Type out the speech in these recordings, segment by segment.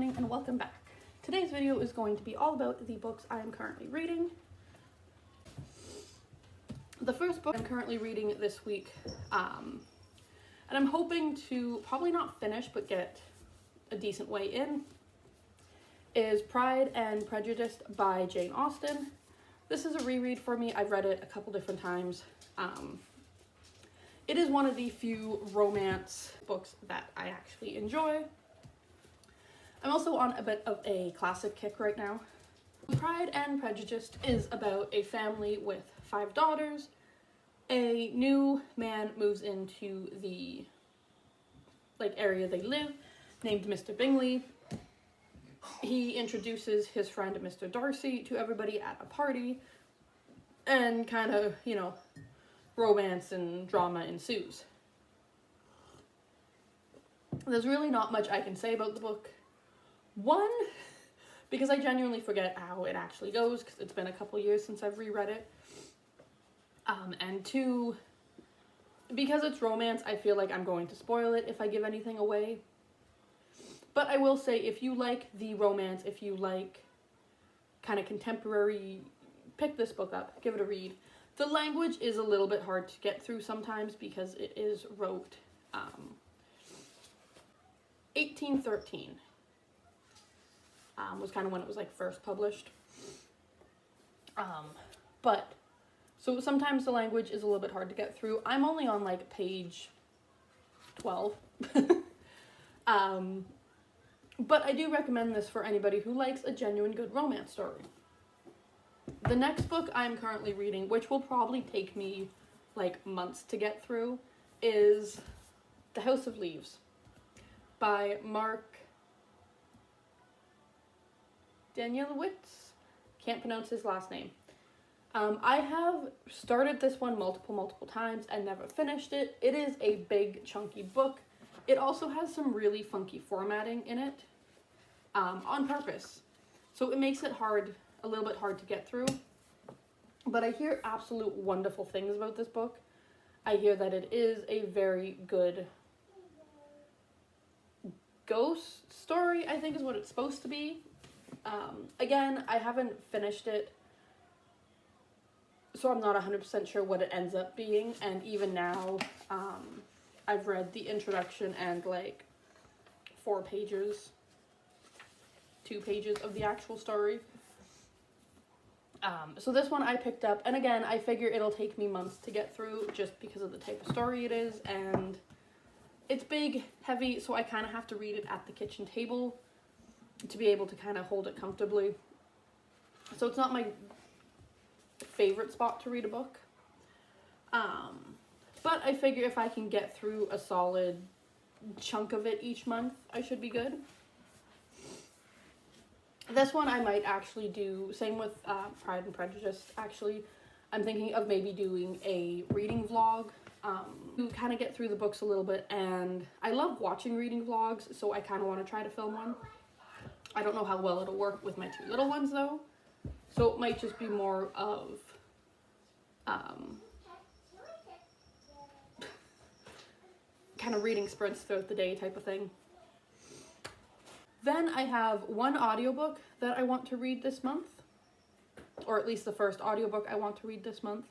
joining and welcome back. Today's video is going to be all about the books I am currently reading. The first book I'm currently reading this week, and I'm hoping to probably not finish but get a decent way in, is Pride and Prejudice by Jane Austen. This is a reread for me. I've read it a couple different times. It is one of the few romance books that I actually enjoy. I'm also on a bit of a classic kick right now. Pride and Prejudice is about a family with 5 daughters. A new man moves into the area they live, named Mr. Bingley. He introduces his friend Mr. Darcy to everybody at a party, and kind of, romance and drama ensues. There's really not much I can say about the book. One, because I genuinely forget how it actually goes, because it's been a couple years since I've reread it. And 2, because it's romance, I feel like I'm going to spoil it if I give anything away. But I will say, if you like the romance, if you like kind of contemporary, pick this book up, give it a read. The language is a little bit hard to get through sometimes because it is wrote 1813 was kind of when it was first published. So sometimes the language is a little bit hard to get through. I'm only on page 12. But I do recommend this for anybody who likes a genuine good romance story. The next book I'm currently reading, which will probably take me months to get through, is The House of Leaves by Mark Danielewicz. Can't pronounce his last name. I have started this one multiple times and never finished it. It is a big, chunky book. It also has some really funky formatting in it, on purpose. So it makes it a little bit hard to get through. But I hear absolute wonderful things about this book. I hear that it is a very good ghost story, I think is what it's supposed to be. Again, I haven't finished it, so I'm not 100% sure what it ends up being. And even now, I've read the introduction and 4 pages, 2 pages of the actual story. So this one I picked up, and again, I figure it'll take me months to get through just because of the type of story it is, and it's big, heavy, so I kind of have to read it at the kitchen table to be able to kind of hold it comfortably. So it's not my favorite spot to read a book. But I figure if I can get through a solid chunk of it each month, I should be good. This one I might actually do, same with Pride and Prejudice, actually. I'm thinking of maybe doing a reading vlog to kind of get through the books a little bit, and I love watching reading vlogs, so I kind of want to try to film one. I don't know how well it'll work with my 2 little ones though, so it might just be more of kind of reading sprints throughout the day type of thing. Then I have one audiobook that I want to read this month, or at least the first audiobook I want to read this month.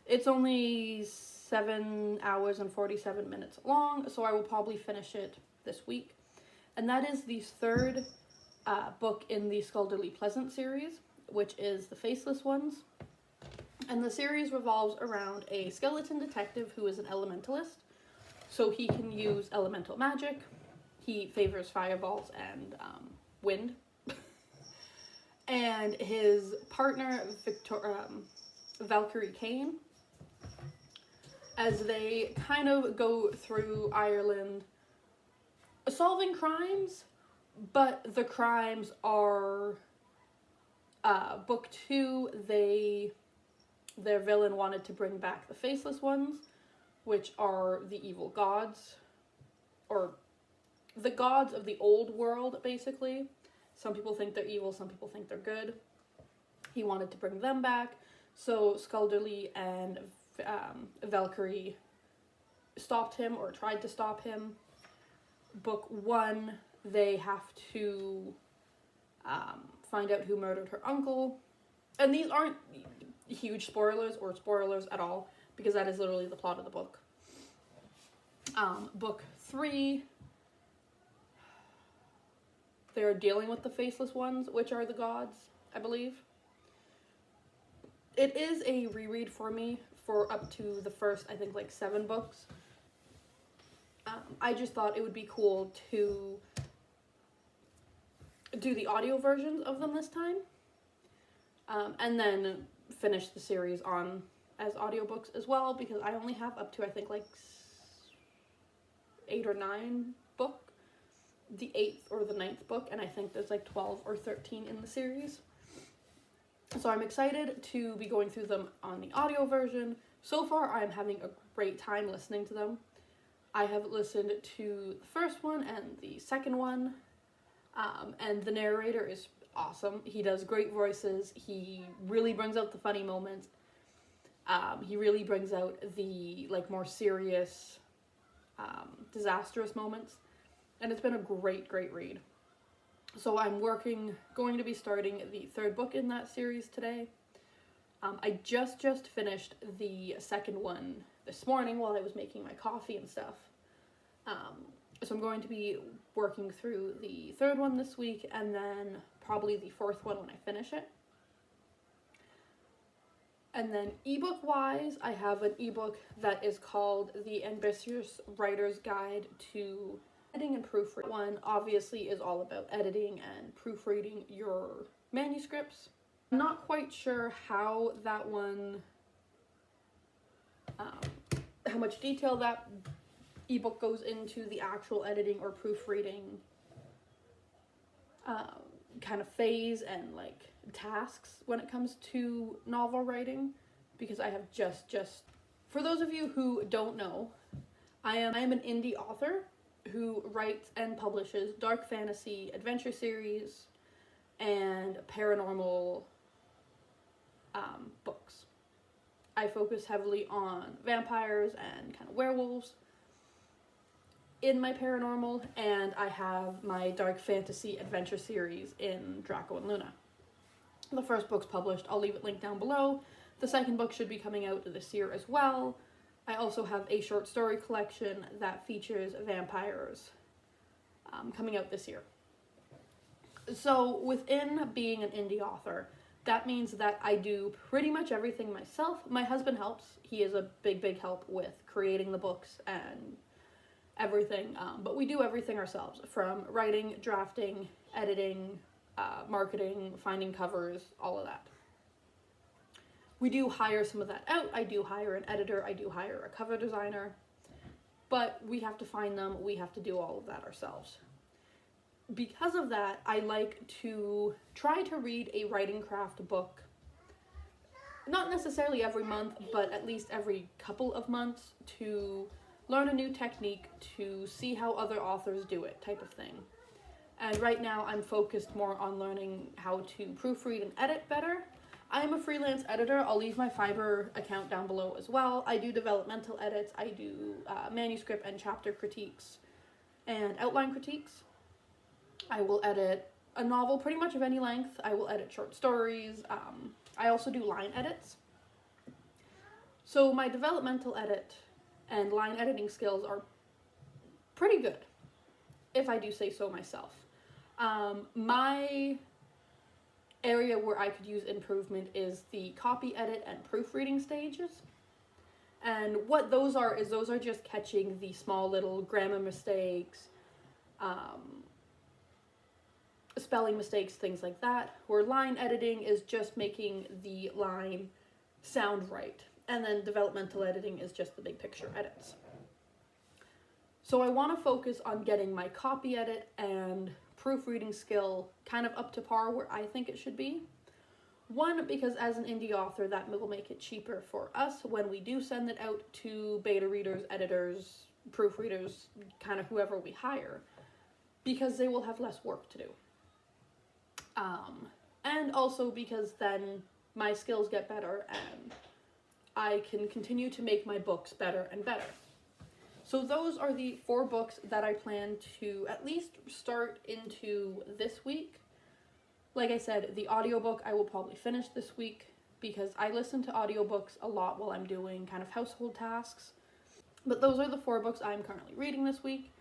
It's only 7 hours and 47 minutes long, so I will probably finish it this week. And that is the 3rd book in the Skulldugly Pleasant series, which is The Faceless Ones. And the series revolves around a skeleton detective who is an elementalist, so he can use elemental magic. He favors fireballs and wind. And his partner, Valkyrie Kane, as they kind of go through Ireland solving crimes, but the crimes are, book 2, their villain wanted to bring back the Faceless Ones, which are the evil gods, or the gods of the old world, basically. Some people think they're evil, some people think they're good. He wanted to bring them back, so Skulldugly and Valkyrie stopped him, or tried to stop him. Book 1, they have to find out who murdered her uncle. And these aren't huge spoilers or spoilers at all, because that is literally the plot of the book. Book 3, they're dealing with the faceless ones, which are the gods, I believe. It is a reread for me for up to the first, I think, like 7 books. I just thought it would be cool to do the audio versions of them this time. And then finish the series on as audiobooks as well, because I only have up to, I think, like 8 or 9 book. The 8th or the 9th book, and I think there's like 12 or 13 in the series. So I'm excited to be going through them on the audio version. So far, I'm having a great time listening to them. I have listened to the first one and the second one, and the narrator is awesome. He does great voices. He really brings out the funny moments. He really brings out the like more serious, disastrous moments. And it's been a great, great read. So I'm going to be starting the 3rd book in that series today. I just finished the 2nd one this morning while I was making my coffee and stuff. So I'm going to be working through the 3rd one this week, and then probably the 4th one when I finish it. And then ebook wise, I have an ebook that is called The Ambitious Writer's Guide to Editing and Proofreading. One obviously is all about editing and proofreading your manuscripts. I'm not quite sure how that one, how much detail that ebook goes into the actual editing or proofreading kind of phase and like tasks when it comes to novel writing, because I have just for those of you who don't know, I am an indie author who writes and publishes dark fantasy adventure series and paranormal books. I focus heavily on vampires and kind of werewolves in my paranormal, and I have my dark fantasy adventure series in Draco and Luna. The first book's published. I'll leave it linked down below. The second book should be coming out this year as well. I also have a short story collection that features vampires coming out this year. So within being an indie author, that means that I do pretty much everything myself. My husband helps. He is a big help with creating the books and everything, but we do everything ourselves, from writing, drafting, editing, marketing, finding covers, all of that. We do hire some of that out. I do hire an editor, I do hire a cover designer, but we have to find them, we have to do all of that ourselves. Because of that, I like to try to read a writing craft book, not necessarily every month, but at least every couple of months, to learn a new technique, to see how other authors do it, type of thing. And right now I'm focused more on learning how to proofread and edit better. I am a freelance editor. I'll leave my Fiverr account down below as well. I do developmental edits, I do manuscript and chapter critiques and outline critiques. I will edit a novel pretty much of any length. I will edit short stories. I also do line edits. So my developmental edit and line editing skills are pretty good, if I do say so myself. My area where I could use improvement is the copy edit and proofreading stages. And what those are is those are just catching the small little grammar mistakes, spelling mistakes, things like that, where line editing is just making the line sound right, and then developmental editing is just the big picture edits. So I want to focus on getting my copy edit and proofreading skill kind of up to par where I think it should be. One, because as an indie author, that will make it cheaper for us when we do send it out to beta readers, editors, proofreaders, kind of whoever we hire, because they will have less work to do. And also because then my skills get better and I can continue to make my books better and better. So those are the 4 books that I plan to at least start into this week. Like I said, the audiobook I will probably finish this week because I listen to audiobooks a lot while I'm doing kind of household tasks. But those are the 4 books I'm currently reading this week.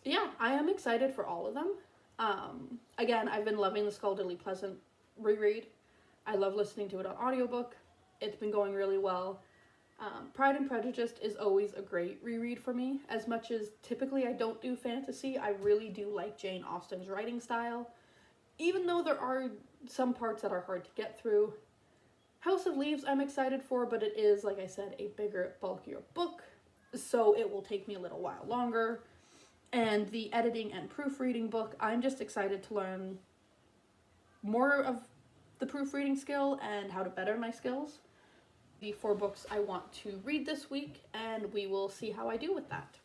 Yeah, I am excited for all of them. Again, I've been loving the Scaldily Pleasant reread. I love listening to it on audiobook. It's been going really well. Pride and Prejudice is always a great reread for me. As much as typically I don't do fantasy, I really do like Jane Austen's writing style. Even though there are some parts that are hard to get through. House of Leaves I'm excited for, but it is, like I said, a bigger, bulkier book, so it will take me a little while longer. And the editing and proofreading book, I'm just excited to learn more of the proofreading skill and how to better my skills. The 4 books I want to read this week, and we will see how I do with that.